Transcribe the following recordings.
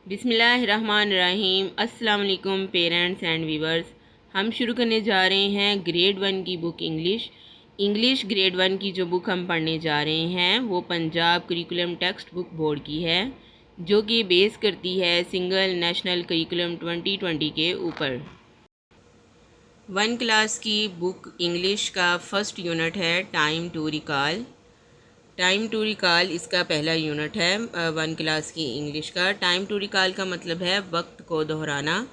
بسم اللہ الرحمن الرحیم۔ السلام علیکم پیرنٹس اینڈ ویورز۔ ہم شروع کرنے جا رہے ہیں گریڈ 1 کی بک انگلش گریڈ 1 کی جو بک ہم پڑھنے جا رہے ہیں وہ Punjab curriculum text book board کی ہے، جو کہ بیس کرتی ہے سنگل نیشنل کریکولم 2020 کے اوپر۔ 1 کلاس کی بک انگلش کا فرسٹ یونٹ ہے time to recall. Time to recall اس کا پہلا یونٹ ہے 1 کلاس کی انگلش کا۔ ٹائم ٹو ریکال کا مطلب ہے وقت کو دہرانا۔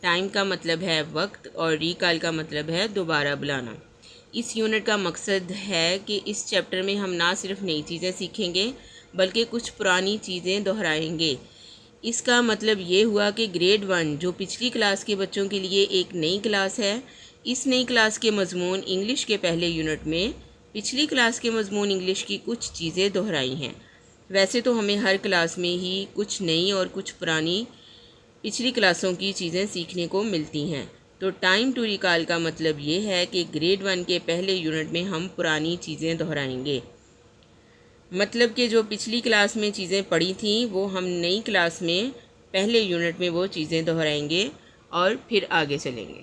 ٹائم کا مطلب ہے وقت اور ریکال کا مطلب ہے دوبارہ بلانا۔ اس یونٹ کا مقصد ہے کہ اس چیپٹر میں ہم نہ صرف نئی چیزیں سیکھیں گے بلکہ کچھ پرانی چیزیں دہرائیں گے۔ اس کا مطلب یہ ہوا کہ گریڈ 1 جو پچھلی کلاس کے بچوں کے لیے ایک نئی کلاس ہے، اس نئی کلاس کے مضمون انگلش کے پہلے یونٹ میں پچھلی کلاس کے مضمون انگلش کی کچھ چیزیں دہرائی ہیں۔ ویسے تو ہمیں ہر کلاس میں ہی کچھ نئی اور کچھ پرانی پچھلی کلاسوں کی چیزیں سیکھنے کو ملتی ہیں، تو ٹائم ٹو ریکال کا مطلب یہ ہے کہ گریڈ 1 کے پہلے یونٹ میں ہم پرانی چیزیں دہرائیں گے۔ مطلب کہ جو پچھلی کلاس میں چیزیں پڑھی تھیں وہ ہم نئی کلاس میں پہلے یونٹ میں وہ چیزیں دہرائیں گے اور پھر آگے چلیں گے۔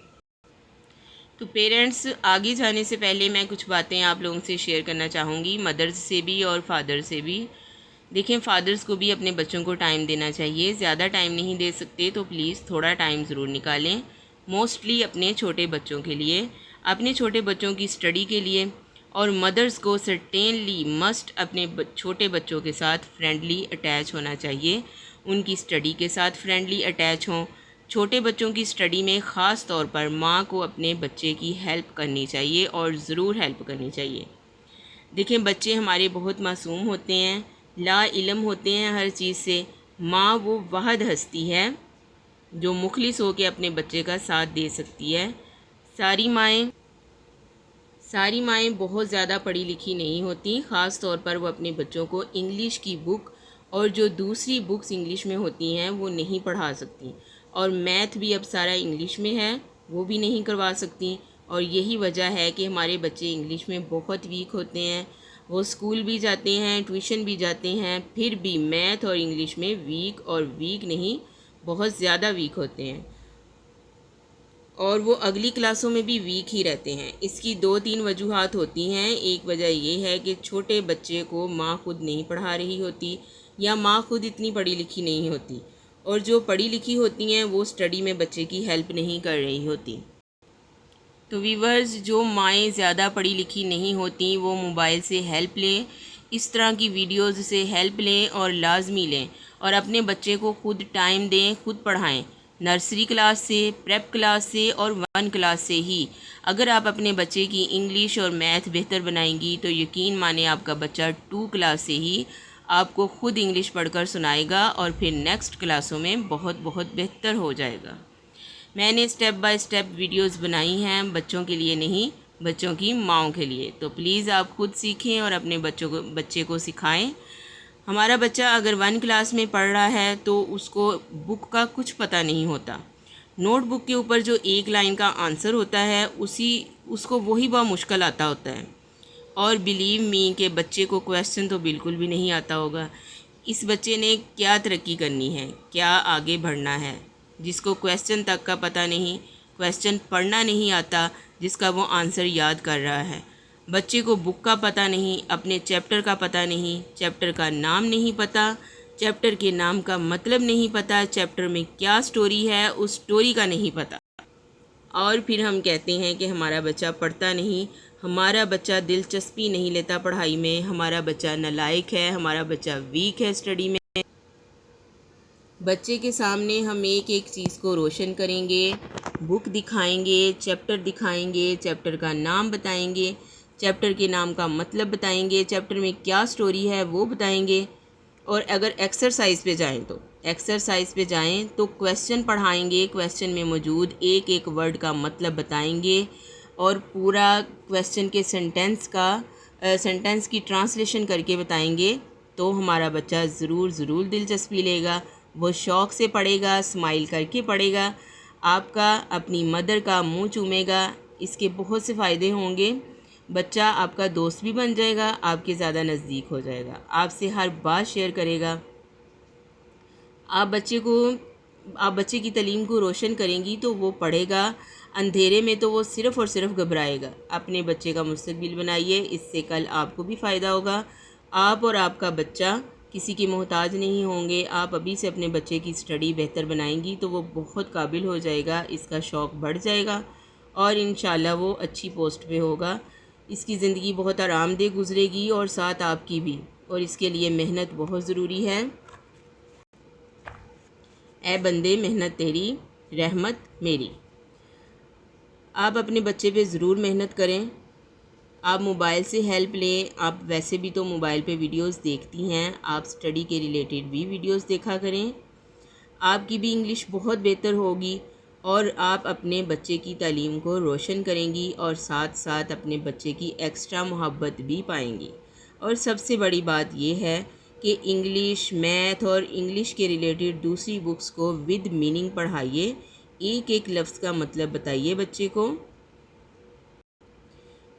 تو پیرنٹس، آگے جانے سے پہلے میں کچھ باتیں آپ لوگوں سے شیئر کرنا چاہوں گی، مدرز سے بھی اور فادر سے بھی۔ دیکھیں، فادرز کو بھی اپنے بچوں کو ٹائم دینا چاہیے، زیادہ ٹائم نہیں دے سکتے تو پلیز تھوڑا ٹائم ضرور نکالیں، موسٹلی اپنے چھوٹے بچوں کے لیے، اپنے چھوٹے بچوں کی اسٹڈی کے لیے۔ اور مدرز کو سرٹینلی مسٹ اپنے چھوٹے بچوں کے ساتھ فرینڈلی اٹیچ ہونا چاہیے، ان کی اسٹڈی کے ساتھ فرینڈلی اٹیچ ہوں۔ چھوٹے بچوں کی اسٹڈی میں خاص طور پر ماں کو اپنے بچے کی ہیلپ کرنی چاہیے اور ضرور ہیلپ کرنی چاہیے۔ دیکھیں، بچے ہمارے بہت معصوم ہوتے ہیں، لا علم ہوتے ہیں ہر چیز سے۔ ماں وہ واحد ہستی ہے جو مخلص ہو کے اپنے بچے کا ساتھ دے سکتی ہے۔ ساری مائیں بہت زیادہ پڑھی لکھی نہیں ہوتی، خاص طور پر وہ اپنے بچوں کو انگلش کی بک اور جو دوسری بکس انگلش میں ہوتی ہیں وہ نہیں پڑھا سکتی، اور میتھ بھی اب سارا انگلش میں ہے، وہ بھی نہیں کروا سکتی۔ اور یہی وجہ ہے کہ ہمارے بچے انگلش میں بہت ویک ہوتے ہیں، وہ اسکول بھی جاتے ہیں، ٹیوشن بھی جاتے ہیں، پھر بھی میتھ اور انگلش میں ویک نہیں، بہت زیادہ ویک ہوتے ہیں، اور وہ اگلی کلاسوں میں بھی ویک ہی رہتے ہیں۔ اس کی 2-3 وجوہات ہوتی ہیں۔ ایک وجہ یہ ہے کہ چھوٹے بچے کو ماں خود نہیں پڑھا رہی ہوتی، یا ماں خود اتنی پڑھی لکھی نہیں ہوتی، اور جو پڑھی لکھی ہوتی ہیں وہ اسٹڈی میں بچے کی ہیلپ نہیں کر رہی ہوتی۔ تو ویورز، جو مائیں زیادہ پڑھی لکھی نہیں ہوتی وہ موبائل سے ہیلپ لیں، اس طرح کی ویڈیوز سے ہیلپ لیں اور لازمی لیں، اور اپنے بچے کو خود ٹائم دیں، خود پڑھائیں، نرسری کلاس سے، پریپ کلاس سے اور 1 کلاس سے ہی۔ اگر آپ اپنے بچے کی انگلش اور میتھ بہتر بنائیں گی تو یقین مانیں آپ کا بچہ 2 کلاس سے ہی آپ کو خود انگلش پڑھ کر سنائے گا اور پھر نیکسٹ کلاسوں میں بہت بہت بہتر ہو جائے گا۔ میں نے اسٹیپ بائی اسٹیپ ویڈیوز بنائی ہیں، بچوں کے لیے نہیں، بچوں کی ماؤں کے لیے، تو پلیز آپ خود سیکھیں اور اپنے بچے کو سکھائیں۔ ہمارا بچہ اگر 1 کلاس میں پڑھ رہا ہے تو اس کو بک کا کچھ پتہ نہیں ہوتا، نوٹ بک کے اوپر جو 1 لائن کا آنسر ہوتا ہے اس کو وہی بہت مشکل آتا ہوتا ہے، اور بلیو می کہ بچے کو کویسچن تو بالکل بھی نہیں آتا ہوگا۔ اس بچے نے کیا ترقی کرنی ہے، کیا آگے بڑھنا ہے، جس کو کویسچن تک کا پتہ نہیں، کویسچن پڑھنا نہیں آتا، جس کا وہ آنسر یاد کر رہا ہے۔ بچے کو بک کا پتہ نہیں، اپنے چیپٹر کا پتہ نہیں، چیپٹر کا نام نہیں پتہ، چیپٹر کے نام کا مطلب نہیں پتہ، چیپٹر میں کیا سٹوری ہے اس سٹوری کا نہیں پتہ، اور پھر ہم کہتے ہیں کہ ہمارا بچہ پڑھتا نہیں، ہمارا بچہ دلچسپی نہیں لیتا پڑھائی میں، ہمارا بچہ نالائق ہے، ہمارا بچہ ویک ہے اسٹڈی میں۔ بچے کے سامنے ہم ایک ایک چیز کو روشن کریں گے، بک دکھائیں گے، چیپٹر دکھائیں گے، چیپٹر کا نام بتائیں گے، چیپٹر کے نام کا مطلب بتائیں گے، چیپٹر میں کیا سٹوری ہے وہ بتائیں گے، اور اگر ایکسرسائز پہ جائیں تو کویسچن پڑھائیں گے، کویسچن میں موجود ایک ایک ورڈ کا مطلب بتائیں گے، اور پورا کویسچن کے سینٹنس کی ٹرانسلیشن کر کے بتائیں گے، تو ہمارا بچہ ضرور دلچسپی لے گا، وہ شوق سے پڑھے گا، اسمائل کر کے پڑھے گا، آپ کا اپنی مدر کا منہ چومے گا۔ اس کے بہت سے فائدے ہوں گے، بچہ آپ کا دوست بھی بن جائے گا، آپ کے زیادہ نزدیک ہو جائے گا، آپ سے ہر بات شیئر کرے گا، آپ بچے کی تعلیم کو روشن کریں گی تو وہ پڑھے گا، اندھیرے میں تو وہ صرف اور صرف گھبرائے گا۔ اپنے بچے کا مستقبل بنائیے، اس سے کل آپ کو بھی فائدہ ہوگا۔ آپ اور آپ کا بچہ کسی کے محتاج نہیں ہوں گے۔ آپ ابھی سے اپنے بچے کی اسٹڈی بہتر بنائیں گی تو وہ بہت قابل ہو جائے گا، اس کا شوق بڑھ جائے گا اور انشاءاللہ وہ اچھی پوسٹ پہ ہوگا۔ اس کی زندگی بہت آرام دہ گزرے گی اور ساتھ آپ کی بھی، اور اس کے لیے محنت بہت ضروری ہے۔ اے بندے محنت تیری رحمت میری۔ آپ اپنے بچے پہ ضرور محنت کریں۔ آپ موبائل سے ہیلپ لیں۔ آپ ویسے بھی تو موبائل پہ ویڈیوز دیکھتی ہیں، آپ اسٹڈی کے ریلیٹڈ بھی ویڈیوز دیکھا کریں۔ آپ کی بھی انگلش بہت بہتر ہوگی اور آپ اپنے بچے کی تعلیم کو روشن کریں گی اور ساتھ ساتھ اپنے بچے کی ایکسٹرا محبت بھی پائیں گی۔ اور سب سے بڑی بات یہ ہے کہ انگلش، میتھ اور انگلش کے ریلیٹڈ دوسری بکس کو ود میننگ پڑھائیے۔ ایک ایک لفظ کا مطلب بتائیے بچے کو۔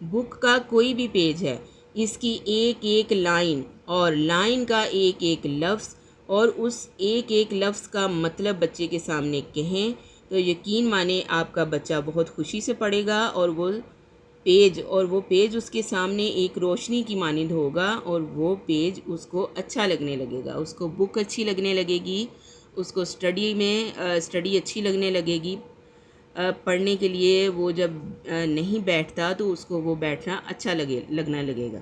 بک کا کوئی بھی پیج ہے، اس کی ایک ایک لائن اور لائن کا ایک ایک لفظ اور اس ایک ایک لفظ کا مطلب بچے کے سامنے کہیں تو یقین مانیں آپ کا بچہ بہت خوشی سے پڑھے گا اور وہ پیج اس کے سامنے ایک روشنی کی مانند ہوگا اور وہ پیج اس کو اچھا لگنے لگے گا، اس کو بک اچھی لگنے لگے گی، اس کو اسٹڈی اچھی لگنے لگے گی۔ پڑھنے کے لیے وہ جب نہیں بیٹھتا تو اس کو وہ بیٹھنا اچھا لگنا لگے گا۔